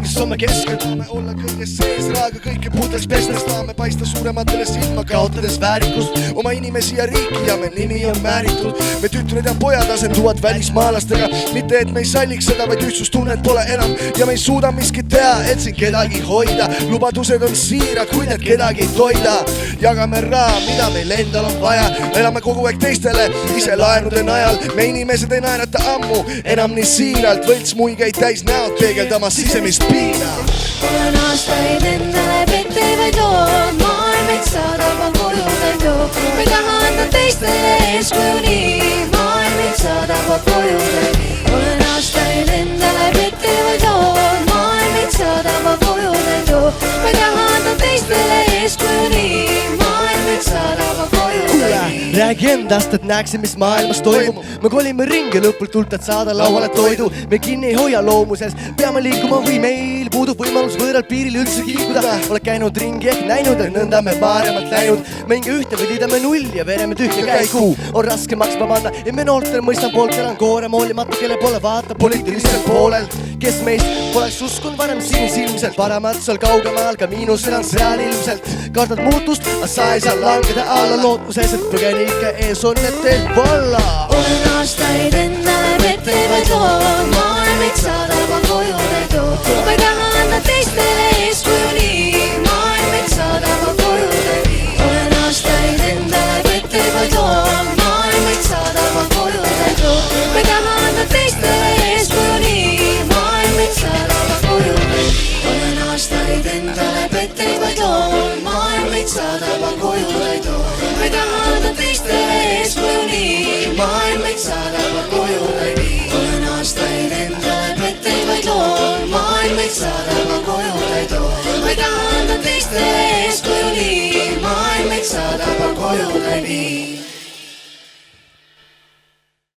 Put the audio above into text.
mis on me keskel. Tahame olla kõiges sees, raaga kõike puhtaks pestes. Tahame paista suurematele silma, kaotades väärikust oma inimesi ja riiki ja me nimi on määritud. Me tütred ja pojad asenduvad välismaalastega, mitte et me ei salliks seda, vaid ühtsustunnet pole enam ja me ei suuda miskit teha, et siin kedagi hoida. Lubadused on siirad, kuid need kedagi ei toida. Jagame raha, mida meil endal on vaja, elame kogu aeg teistele, ise laenude najal. Me inimesed ei naerata ammu, enam nii siiralt, võlts muigeid täis näod peegeldamas sisemist piina. Olen aastaid endale pettevaid loom, maailm meid saadab, on kujuned joo. Me ei taha anda teistele eeskuju nii, maailm meid saadab, on kujuned. Olen aastaid endale pettevaid loom, maailm meid saadab, on kujuned joo. Me ei taha anda teistele eeskuju nii, maailm meid saadab, on kujuned. Räägi endast, et näeksin, mis maailmas toimub. Me kolime ringi lõputult, et saada lauale toidu. Me kinni ei hoia loomuses, peame liikuma või meil puudub võimalus võõral piiril üldse liikuda. Oled käinud ringi ehk näinud, et nõnda me paremalt läinud. Me hinge ühte või liidame null ja vereme tühja käiku. On raske maksma panna ja me noortel mõistan poolt elan koorem hoolimata, kelle poole vaata poliitilisel poolel. Kes meist poleks uskunud varem sinisilmselt, paremat seal kaugemal, ka miinusel on seal ilmselt. Kardad muutust, aga sa ei saa langeda alla lootuses, et põgenike ees on need teed valla. Olen aastaid endale pettevaid loom, maailm meid saadab, on kujuned joo. Ma ei taha anda teistele eeskuju nii, maailm meid saadab, on kujuned. Olen aastaid endale pettevaid loom, maailm meid saadab, on kujuned joo. Ma ei taha anda teistele eeskuju nii, maailm meid saadab, on kujuned. Olen aastaid endale pettevaid loom, maailm meid saadab, on kujuned joo. Ma ei taha anda teistele eeskuju nii, maailm meid saadab, on kujuned. Olen aastaid endale pettevaid loom, maailm meid saadab, on kujuned joo. Ma ei taha anda teistele eeskuju nii, maailm meid saadab, on kujuned.